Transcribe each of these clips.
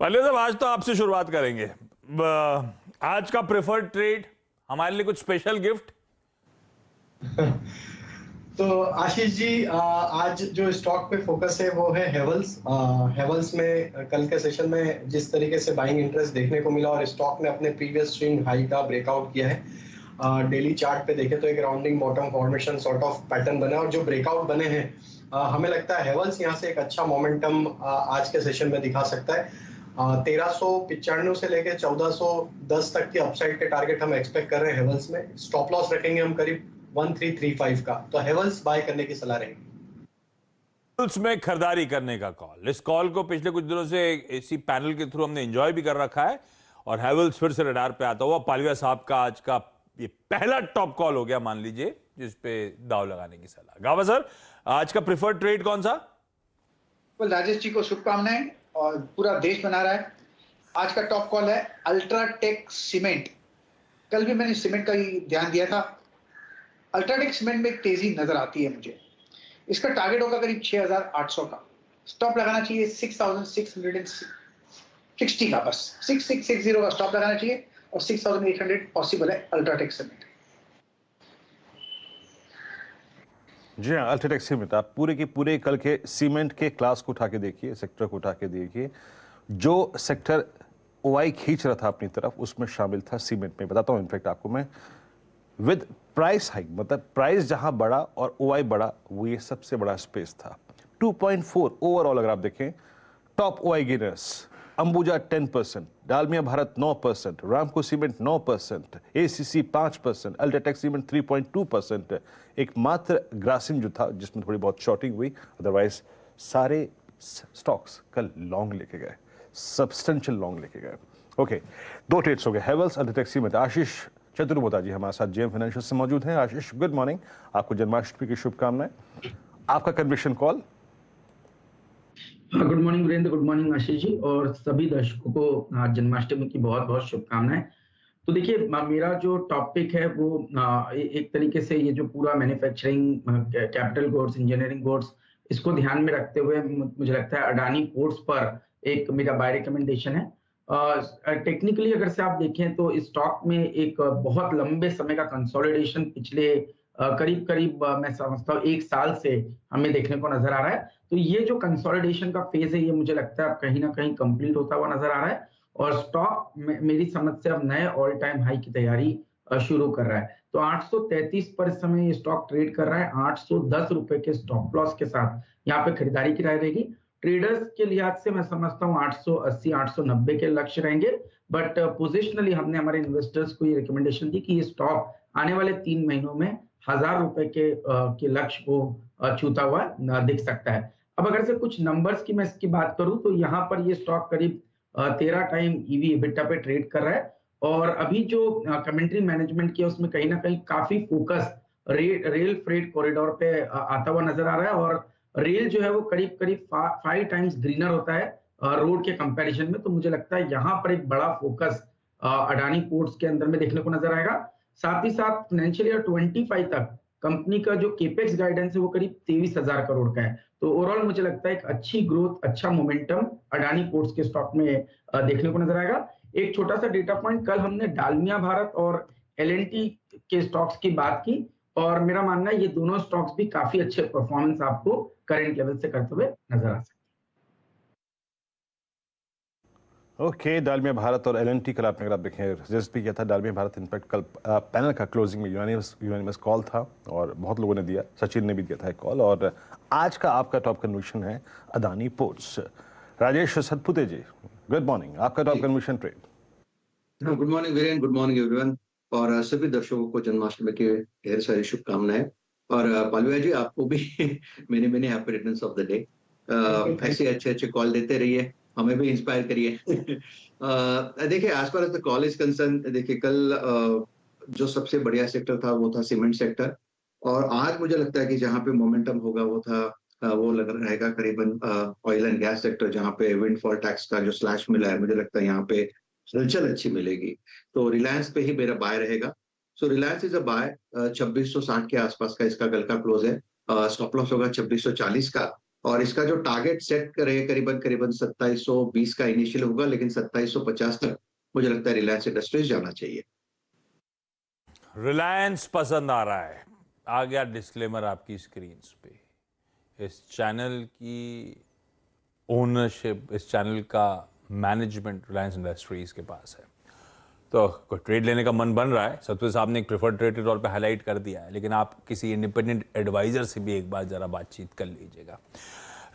पालिया साहब, आज तो आपसे शुरुआत करेंगे। आज का प्रेफर्ड ट्रेड, हमारे लिए कुछ स्पेशल गिफ्ट? तो आशीष जी, आज जो स्टॉक पे फोकस है वो है हेवल्स। हेवल्स में कल के सेशन में जिस तरीके से बाइंग इंटरेस्ट देखने को मिला और स्टॉक ने अपने प्रीवियस स्विंग हाई का ब्रेकआउट किया है। डेली चार्ट पे देखें तो एक rounding bottom formation sort of pattern बना है और जो ब्रेकआउट बने हैं, हमें लगता है हेवल्स यहाँ से एक अच्छा मोमेंटम आज के सेशन में दिखा सकता है। 1395 से लेके 1410 तक की अपसाइड के टारगेट हम एक्सपेक्ट कर रहे हैं हेवल्स में। स्टॉप लॉस रखेंगे हम करीब 1335 का, तो हेवल्स बाय करने की सलाह रहेगी। हेवल्स में खरीदारी करने का कॉल, इस कॉल को पिछले कुछ दिनों से इसी पैनल के थ्रू हमने एंजॉय भी कर रखा है और हेवल्स फिर से रडार पे आता हुआ पालिया साहब का आज का ये पहला टॉप कॉल हो गया, मान लीजिए, जिस पे दाव लगाने की सलाह। गावा सर, आज का प्रेफर्ड ट्रेड कौन सा? राजेश जी को शुभकामनाएं और पूरा देश बना रहा है। आज का टॉप कॉल है अल्ट्राटेक सीमेंट। कल भी मैंने सीमेंट का ही ध्यान दिया था। अल्ट्राटेक सीमेंट में एक तेजी नजर आती है मुझे। इसका टारगेट होगा करीब 6800 का। स्टॉप लगाना चाहिए 6660 का, बस 6660 का स्टॉप लगाना चाहिए और 6800 पॉसिबल है अल्ट्राटेक सीमेंट। जी हाँ, अल्ट्राटेक सीमेंट, आप पूरे के पूरे कल के सीमेंट के क्लास को उठा के देखिए, सेक्टर को उठा के देखिए। जो सेक्टर ओआई खींच रहा था अपनी तरफ, उसमें शामिल था सीमेंट में। बताता हूँ इनफैक्ट आपको मैं, विद प्राइस हाइक, मतलब प्राइस जहां बढ़ा और ओआई बढ़ा, वो ये सबसे बड़ा स्पेस था। 2.4 ओवरऑल अगर आप देखें, top OI gainers Ambuja 10%, Dalmia Bharat 9%, Ramco cement 9%, ACC 5%, UltraTech cement 3.2%। एकमात्र ग्रासिम जो था जिसमें थोड़ी बहुत शॉर्टिंग हुई, अदरवाइज सारे स्टॉक्स कल लॉन्ग लेके गए, सब्सटेंशियल लॉन्ग लेके गए। ओके, दो ट्रेड्स हो गए, हेवल्स, अल्ट्राटेक सीमेंट। आशीष चतुर्वेदी जी हमारे साथ जेएम फाइनेंशियल से मौजूद हैं। आशीष, गुड मॉर्निंग, आपको जन्माष्टमी की शुभकामनाएं। आपका conviction call. Good morning Virendra, good morning Ashish ji, और सभी दर्शकों को जन्माष्टमी की बहुत बहुत शुभकामनाएं। तो देखिए, मेरा जो टॉपिक है वो एक तरीके से ये जो पूरा manufacturing, capital goods, engineering goods, इसको ध्यान में रखते हुए मुझे लगता है अडानी पोर्ट्स पर एक मेरा बाय रिकमेंडेशन है। टेक्निकली अगर से आप देखें तो स्टॉक में एक बहुत लंबे समय का कंसोलिडेशन पिछले करीब करीब मैं समझता हूँ 1 साल से हमें देखने को नजर आ रहा है। तो ये जो कंसोलिडेशन का फेज है, ये मुझे लगता है अब कहीं ना कहीं कंप्लीट होता हुआ नजर आ रहा है और स्टॉक मेरी समझ से अब नए ऑल टाइम हाई की तैयारी शुरू कर रहा है। तो 833 पर इस समय ये स्टॉक ट्रेड कर रहा है। 810 रुपए के स्टॉप लॉस के साथ यहाँ पे खरीदारी की राय रहेगी। ट्रेडर्स के लिहाज से मैं समझता हूँ 880 890 के लक्ष्य रहेंगे, बट पोजिशनली हमने हमारे इन्वेस्टर्स को ये रिकमेंडेशन दी कि ये स्टॉक आने वाले 3 महीनों में 1000 रुपए के लक्ष्य को छूता हुआ दिख सकता है। अब अगर से कुछ नंबर्स की मैं इसकी बात करूं तो यहाँ पर ये स्टॉक करीब 13 टाइम ईवी एबिटा पे ट्रेड कर रहा है और अभी जो कमेंट्री मैनेजमेंट किया उसमें कहीं ना कहीं काफी फोकस रेल फ्रेट कॉरिडोर पे आता हुआ नजर आ रहा है और रेल जो है वो करीब करीब 5 टाइम्स ग्रीनर होता है रोड के कंपैरिजन में। तो मुझे लगता है यहाँ पर एक बड़ा फोकस अडानी पोर्ट्स के अंदर में देखने को नजर आएगा। साथ ही साथ फाइनेंशियल ईयर 25 तक कंपनी का जो केपेक्स गाइडेंस है वो करीब 23,000 करोड़ का है। तो ओवरऑल मुझे लगता है एक अच्छी ग्रोथ, अच्छा मोमेंटम अडानी पोर्ट्स के स्टॉक में देखने को नजर आएगा। एक छोटा सा डेटा पॉइंट, कल हमने डालमिया भारत और एलएनटी के स्टॉक्स की बात की और मेरा मानना है ये दोनों स्टॉक्स भी काफी अच्छे परफॉर्मेंस आपको करंट लेवल से करते हुए नजर आ सकते हैं। ओके, डालमिया भारत और एलएनटी कल आपने अगर आप देखें सजेस्ट भी किया था। डालमिया भारत इनफैक्ट कल पैनल का क्लोजिंग में यूनानिमस कॉल था और बहुत लोगों ने दिया, सचिन ने भी दिया था एक कॉल। और आज का आपका टॉप कन्विक्शन है अडानी पोर्ट्स। राजेश सतपुते जी, गुड मॉर्निंग, आपका top conviction trade. Good morning Viren, good morning everyone, और सभी दर्शकों को जन्माष्टमी की ढेर सारी शुभकामनाएं। और पालुआ जी, आपको भी many happy returns of the day. ऐसे अच्छे कॉल देते रहिए, हमें भी इंस्पायर करिए। देखिए, as far as the call is concern, देखिए कल जो सबसे बढ़िया सेक्टर था वो था सीमेंट सेक्टर, और आज मुझे लगता है कि जहाँ पे मोमेंटम होगा वो था वो लग रहेगा करीबन ऑयल एंड गैस सेक्टर, जहाँ पे विंडफॉल टैक्स का जो स्लैश मिला है, मुझे लगता है यहाँ पे हलचल अच्छी मिलेगी। तो रिलायंस पे ही मेरा बाय रहेगा। सो रिलायंस इज अ बाय। 2660 के आसपास का इसका कल का क्लोज है। स्टॉप लॉस होगा 2640 का और इसका जो टारगेट सेट करे करीबन करीबन 2720 का इनिशियल होगा, लेकिन 2750 तक मुझे लगता है रिलायंस इंडस्ट्रीज जाना चाहिए। रिलायंस पसंद आ रहा है। आ गया डिस्क्लेमर आपकी स्क्रीन पे। इस चैनल की ओनरशिप, इस चैनल का मैनेजमेंट रिलायंस इंडस्ट्रीज के पास है। तो कोई ट्रेड लेने का मन बन रहा है, सतपति साहब ने एक प्रेफर्ड ट्रेड के तौर पे हाईलाइट कर दिया है, लेकिन आप किसी इंडिपेंडेंट एडवाइजर से भी एक बार जरा बातचीत कर लीजिएगा।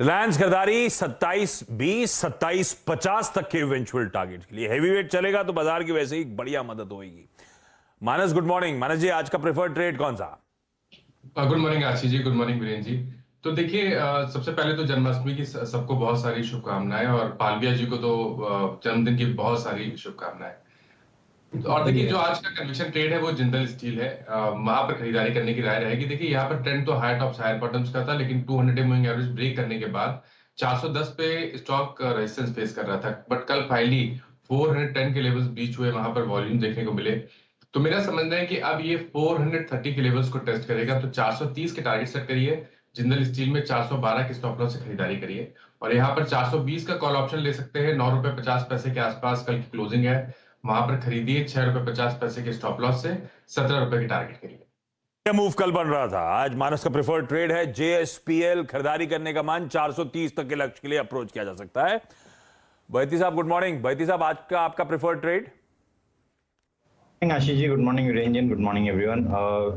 रिलायंस खरीदारी 2720, 2750 तक के इवेंचुअल टारगेट के लिए हैवीवेट चलेगा तो बाजार की वैसे ही बढ़िया मदद होगी। मानस, गुड मॉर्निंग। मानस जी, आज का प्रेफर्ड ट्रेड कौन सा? गुड मॉर्निंग आशीष जी, गुड मॉर्निंग वीरेंद्र जी। तो देखिए, सबसे पहले तो जन्माष्टमी की सबको बहुत सारी शुभकामनाएं, और पालविया जी को तो जन्मदिन की बहुत सारी शुभकामनाएं। और देखिए, जो आज का कन्विक्शन ट्रेड है वो जिंदल स्टील है, वहां पर खरीदारी करने की राय रहेगी। देखिए, यहाँ पर ट्रेंड तो हायर टॉप्स हायर बॉटम्स का था, लेकिन 200 मूविंग एवरेज ब्रेक करने के बाद 410 पे स्टॉक रेजिस्टेंस फेस कर रहा था, बट कल फाइनली 410 के लेवल्स बीच हुए, वहां पर वॉल्यूम देखने को मिले। तो मेरा समझना है कि अब ये 430 के लेवल्स को टेस्ट करेगा, तो 430 के टारगेट सेट करिए। जिंदल स्टील में 412 के स्टॉप लॉस से खरीदारी करिए, और यहाँ पर 420 का कॉल ऑप्शन ले सकते हैं। 9 रुपए 50 पैसे के आसपास कल की क्लोजिंग है, वहां पर खरीदिए। 6 रुपए 50 पैसे के स्टॉप लॉस से 17 रुपए की टारगेट करिए। क्या मूव कल बन रहा था? आज मानस का प्रेफर्ड ट्रेड है जेएसपीएल। खरीदारी करने का मान 430 तक के लक्ष्य के लिए अप्रोच किया जा सकता है। बैती साहब, गुड मॉर्निंग। बैती साहब, आज का आपका preferred trade? Ashish ji, good morning Virendra ji, good morning everyone.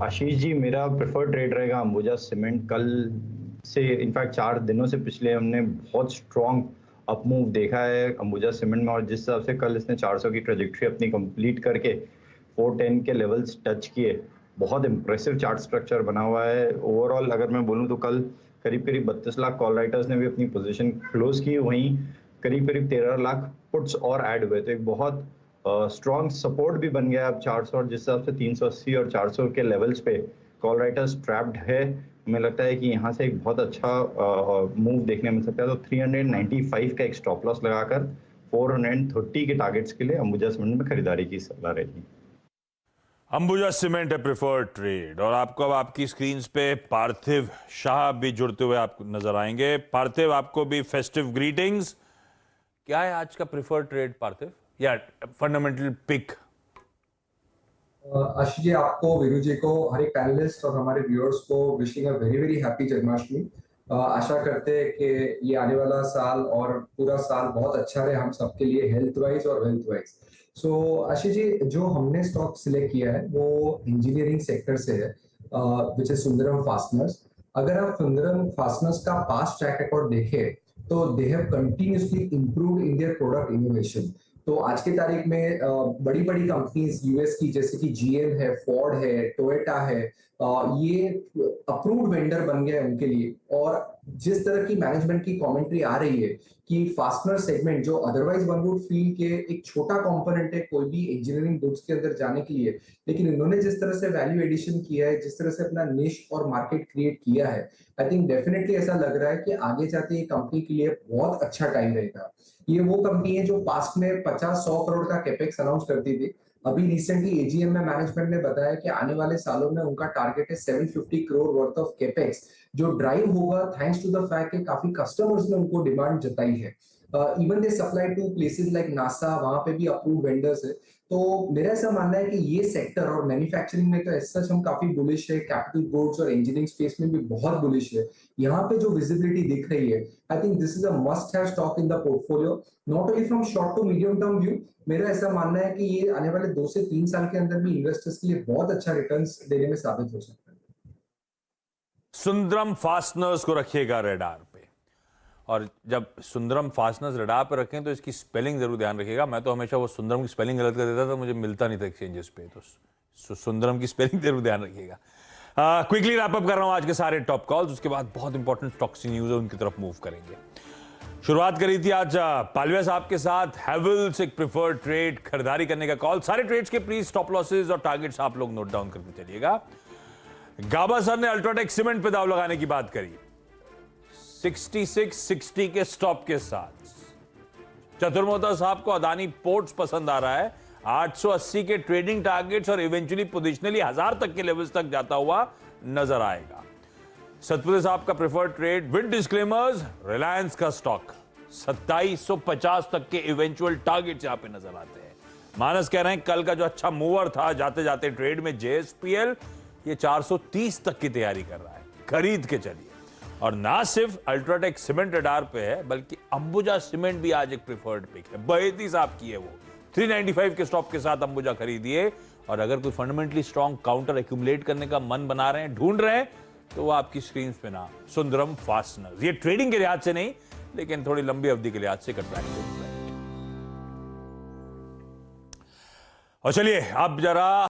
Ashish ji, मेरा प्रेफर्ड ट्रेड रहेगा अंबुजा सीमेंट। कल से इनफैक्ट 4 दिनों से पिछले हमने बहुत स्ट्रॉन्ग अप मूव देखा है अंबुजा सीमेंट में, और जिस हिसाब से कल इसने 400 की ट्रेजेक्ट्री अपनी कंप्लीट करके 410 के लेवल्स टच किए, बहुत इंप्रेसिव चार्ट स्ट्रक्चर बना हुआ है। ओवरऑल अगर मैं बोलूँ तो कल करीब करीब 32 लाख कॉल राइटर्स ने भी अपनी पोजीशन क्लोज की, वहीं करीब करीब 13 लाख पुट्स और ऐड हुए, तो एक बहुत स्ट्रॉन्ग सपोर्ट भी बन गया अब 400, और जिस हिसाब से 380 और 400 के लेवल्स पे कॉल राइटर्स ट्रैप्ड है, हमें लगता है कि यहाँ से एक बहुत अच्छा मूव देखने मिल सकता है। तो 395 का एक स्टॉप लॉस लगाकर 430 के टारगेट्स के लिए अंबुजा सीमेंट में खरीदारी की सलाह रहेगी। अंबुजा सीमेंट है प्रेफर्ड ट्रेड, और आपको अब आपकी स्क्रीन पे पार्थिव शाह भी जुड़ते हुए आपको नजर आएंगे। पार्थिव, आपको भी फेस्टिव ग्रीटिंग्स। क्या है आज का प्रेफर्ड ट्रेड पार्थिव, या फंडामेंटल पिक? आशीष जी, आपको, वीरू जी को, हर एक पैनलिस्ट और हमारे व्यूअर्स को wishing a very very happy Janmashtami. आशा करते हैं कि ये आने वाला साल और पूरा साल बहुत अच्छा रहे हम सबके लिए, हेल्थ वाइज और वेल्थ वाइज। सो आशीष जी, जो हमने स्टॉक सिलेक्ट किया है वो इंजीनियरिंग सेक्टर से है, विच इज सुंदरम फास्टनर्स। अगर आप सुंदरम फास्टनर्स का पास्ट ट्रैक रिकॉर्ड देखें तो they have continuously improved in their product innovation. तो आज की तारीख में बड़ी बड़ी कंपनीज यूएस की, जैसे कि जीएम है, फोर्ड है, टोयोटा है, ये अप्रूव्ड वेंडर बन गए उनके लिए। और जिस तरह की मैनेजमेंट की कमेंट्री आ रही है कि फास्टनर सेगमेंट, जो अदरवाइज वन वुड फील के एक छोटा कंपोनेंट है कोई भी इंजीनियरिंग गुड्स के अंदर जाने के लिए, लेकिन इन्होंने जिस तरह से वैल्यू एडिशन किया है, जिस तरह से अपना निश और मार्केट क्रिएट किया है, आई थिंक डेफिनेटली ऐसा लग रहा है कि आगे जाते ये कंपनी के लिए बहुत अच्छा टाइम रहेगा। ये वो कंपनी है जो पास्ट में 50-100 करोड़ का कैपेक्स अनाउंस करती थी। अभी रिसेंटली एजीएम में मैनेजमेंट ने बताया कि आने वाले सालों में उनका टारगेट है 750 करोड़ वर्थ ऑफ कैपेक्स, जो ड्राइव होगा थैंक्स टू द फैक्ट कि काफी कस्टमर्स ने उनको डिमांड जताई है। Even they supply to places like NASA, वहां पे भी अप्रूव्ड वेंडर्स है। तो मेरा ऐसा मानना है कि ये सेक्टर और मैन्युफैक्चरिंग में तो ऐसा हम काफी बुलिश है, कैपिटल गुड्स और इंजीनियरिंग स्पेस में भी बहुत बुलिश है। यहाँ पे जो विजिबिलिटी दिख रही है, I think this is a must have stock in the portfolio, not only from short to medium term view. मेरा ऐसा मानना है कि ये आने वाले 2 से 3 साल के अंदर भी इन्वेस्टर्स के लिए बहुत अच्छा रिटर्न्स देने में साबित हो सकता है। सुंदरम फास्टनर्स को रखिएगा रेडार पे, और जब सुंदरम फास्टनर्स रेडार पे रखें तो इसकी स्पेलिंग जरूर ध्यान रखिएगा। मैं तो हमेशा वो सुंदरम की स्पेलिंग गलत कर देता था, मुझे मिलता नहीं था एक्सचेंजेस पे, तो सुंदरम की स्पेलिंग जरूर ध्यान रखिएगा। क्विकली रैप अप कर रहा हूं आज के सारे टॉप कॉल्स, उसके बाद बहुत इंपॉर्टेंट स्टॉक्स न्यूज है, उनकी तरफ मूव करेंगे। शुरुआत करी थी आज पालविया साहब के साथ। हैवेल्स एक प्रेफर्ड ट्रेड, खरीदारी करने का कॉल। सारे ट्रेड्स के प्लीज स्टॉप लॉसेस और टारगेट्स आप लोग नोट डाउन करके चलिएगा। गाबा सर ने अल्ट्राटेक सीमेंट पे दाव लगाने की बात करी 6660 के स्टॉप के साथ। चतुर्मोता साहब को अदानी पोर्ट्स पसंद आ रहा है, 880 के ट्रेडिंग टारगेट्स और इवेंचुअली पोजिशनली 1000 तक के लेवल्स तक जाता हुआ नजर आएगा। सतपुते साहब का preferred trade with disclaimers, Reliance का स्टॉक 2750 तक के इवेंचुअल टारगेट्स यहां पे नजर आते हैं। मानस कह रहे हैं कल का जो अच्छा मूवर था जाते जाते ट्रेड में JSPL, ये 430 तक की तैयारी कर रहा है, खरीद के चलिए। और ना सिर्फ अल्ट्राटेक सीमेंट रडार पे है, बल्कि अंबुजा सीमेंट भी आज एक प्रेफर्ड पिक है। बहेती साहब की है वो, 395 के स्टॉप के साथ अंबुजा खरीदिए। और अगर कोई फंडामेंटली स्ट्रॉन्ग काउंटर एक्यूमुलेट करने का मन बना रहे हैं, ढूंढ रहे हैं, तो वो आपकी स्क्रीन पे ना सुंदरम फास्टनर, ये ट्रेडिंग के लिहाज से नहीं, लेकिन थोड़ी लंबी अवधि के लिहाज से अट्रैक्टिव है। और चलिए अब जरा